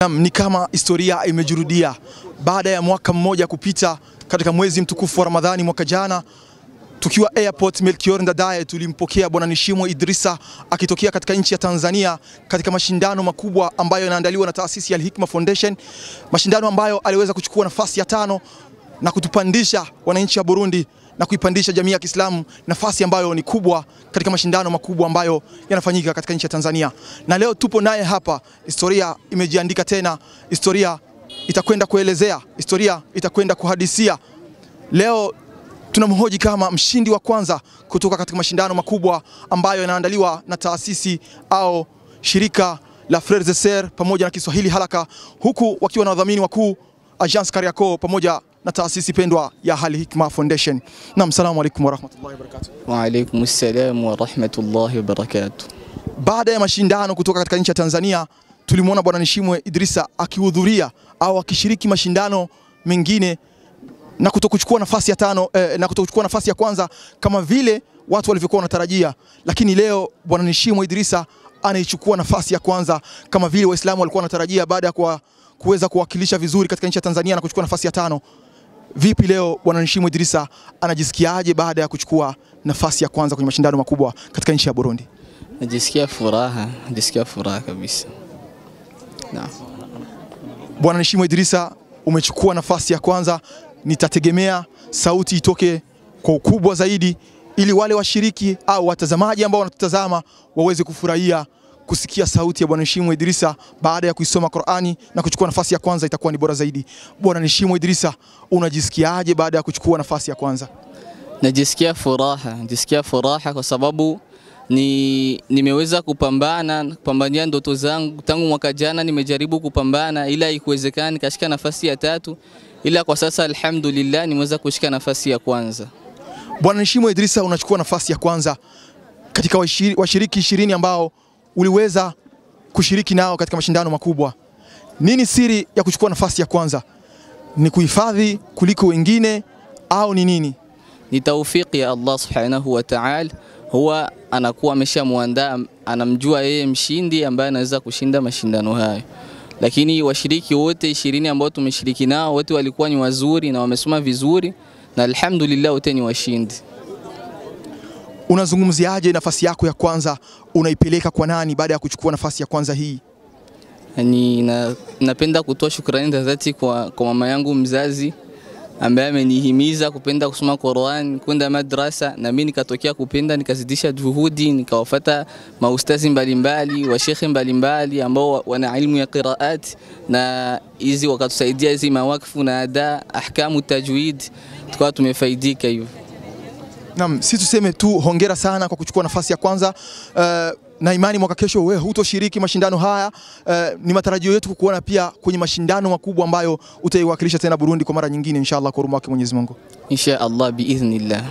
Ni kama historia imejirudia baada ya mwaka mmoja kupita. Katika mwezi mtukufu wa Ramadhani mwaka jana, tukiwa airport Melchior Ndadaye, tulimpokea Bwana Nishimwe Idrisa akitokea katika nchi ya Tanzania katika mashindano makubwa ambayo yanaandaliwa na taasisi ya Al-Hikma Foundation, mashindano ambayo aliweza kuchukua nafasi ya 5 na kutupandisha wananchi wa Burundi na kuipandisha jamii ya Kiislamu nafasi ambayo ni kubwa katika mashindano makubwa ambayo yanafanyika katika nchi ya Tanzania. Na leo tupo naye hapa. Historia imejiandika tena, historia itakwenda kuelezea, historia itakwenda kuhadisia. Leo tunamhoji kama mshindi wa kwanza kutoka katika mashindano makubwa ambayo yanaandaliwa na taasisi au shirika la Frères et Sœurs pamoja na Kiswahili Haraka, huku wakiwa na wadhamini wakuu Agence Kariakoo pamoja na taasisi pendwa ya Al-Hikma Foundation. Naam, salamu alaykum wa rahmatullahi wa barakatuh. Wa alaykum assalam wa rahmatullahi wa barakatuh. Baada ya mashindano kutoka katika nchi ya Tanzania, tulimuona Bwana Nishimwe Idrisa akihudhuria au akishiriki mashindano mengine na kutokuchukua nafasi ya 5 na kutokuchukua nafasi ya kwanza kama vile watu walivyokuwa wanatarajia. Lakini leo Bwana Nishimwe Idrisa anaichukua nafasi ya kwanza kama vile Waislamu walikuwa wanatarajia, baada ya kuweza kuwakilisha vizuri katika nchi ya Tanzania na kuchukua nafasi ya 5. Vipi leo Bwana Nishimwe Idrisa anajisikiaje baada ya kuchukua nafasi ya kwanza kwenye mashindano makubwa katika nchi ya Burundi? Najisikia furaha kabisa. Naam. Bwana Nishimwe Idrisa, umechukua nafasi ya kwanza. Nitategemea sauti itoke kwa ukubwa zaidi ili wale washiriki au watazamaji ambao wanatutazama waweze kufurahia kusikia sauti ya Bwana Nishimwe Idrisa baada ya kuisoma Qur'ani na kuchukua nafasi ya kwanza. Itakuwa ni bora zaidi. Bwana Nishimwe Idrisa, unajisikiaje baada ya kuchukua nafasi ya kwanza? Najisikia furaha kwa sababu nimeweza kupambania ndoto zangu tangu mwaka jana. Nimejaribu kupambana ila haikuwezekana, nikashika nafasi ya 3, ila kwa sasa alhamdulillah nimeweza kushika nafasi ya kwanza. Bwana Nishimwe Idrisa, unachukua nafasi ya kwanza katika washiriki 20 ambao uliweza kushiriki nao katika mashindano makubwa. Nini siri ya kuchukua nafasi ya kwanza? Ni kuhifadhi kuliko wengine au ni nini? Ni taufiki ya Allah subhanahu wa ta'ala. Huwa anakuwa ameshamuandaa, anamjua yeye mshindi ambaye anaweza kushinda mashindano hayo. Lakini washiriki wote 20 ambao tumeshiriki nao wote walikuwa ni wazuri na wamesoma vizuri, na alhamdulillah wote ni washindi. Unazungumziaje nafasi yako ya kwanza? Unaipeleka kwa nani baada ya kuchukua nafasi ya kwanza hii? Napenda kutoa shukrani za dhati kwa mama yangu mzazi ambaye amenihimiza kupenda kusoma Qur'an, kwenda madrasa, na mimi nikatokea kupenda, nikazidisha juhudi, nikawafuata maustazi mbalimbali, washekhe mbalimbali ambao wana ilmu ya qiraat, na hizi wakatusaidia hizi mawakfu na ada ahkamu tajwid, tukawa tumefaidika hivyo. Naam, si tuseme tu hongera sana kwa kuchukua nafasi ya kwanza. Na imani mwaka kesho wewe hutoshiriki mashindano haya. Ni matarajio yetu kukuona pia kwenye mashindano makubwa ambayo utaiwakilisha tena Burundi kwa mara nyingine inshallah, kwa huruma yake Mwenyezi Mungu. Inshallah biidhnillah.